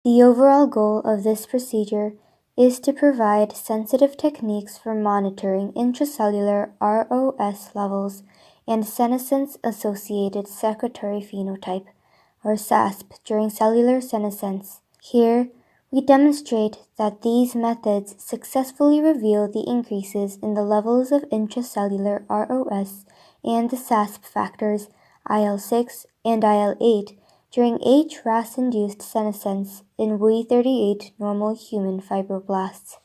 The overall goal of this procedure is to provide sensitive techniques for monitoring intracellular ROS levels and senescence-associated secretory phenotype, or SASP, during cellular senescence. Here, we demonstrate that these methods successfully reveal the increases in the levels of intracellular ROS and the SASP factors IL-6 and IL-8 during HRAS-induced senescence in We38 normal human fibroblasts.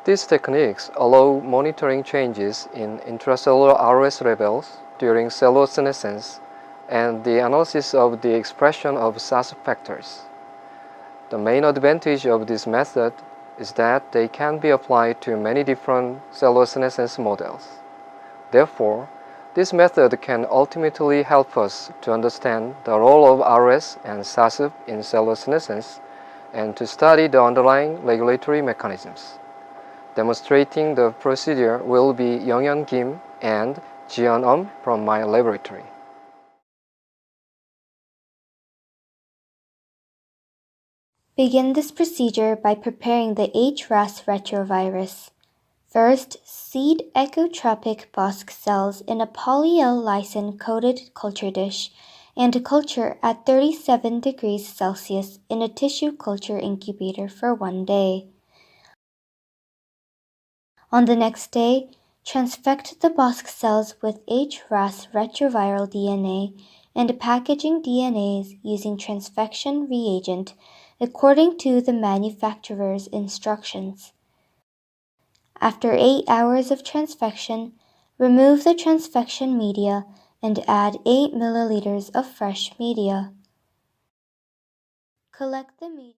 These techniques allow monitoring changes in intracellular ROS levels during cellular senescence and the analysis of the expression of SASP factors. The main advantage of this method is that they can be applied to many different cellular senescence models. Therefore, this method can ultimately help us to understand the role of ROS and SASP in cellular senescence and to study the underlying regulatory mechanisms. Demonstrating the procedure will be Yeon Kim and Jee-Hyun from my laboratory. Begin this procedure by preparing the HRAS retrovirus. First, seed echotropic BOSC cells in a polyL lysine-coated culture dish and culture at 37 degrees Celsius in a tissue culture incubator for 1 day. On the next day, transfect the BOSC cells with HRAS retroviral DNA and packaging DNAs using transfection reagent according to the manufacturer's instructions. After 8 hours of transfection, remove the transfection media and add 8 milliliters of fresh media. Collect the media.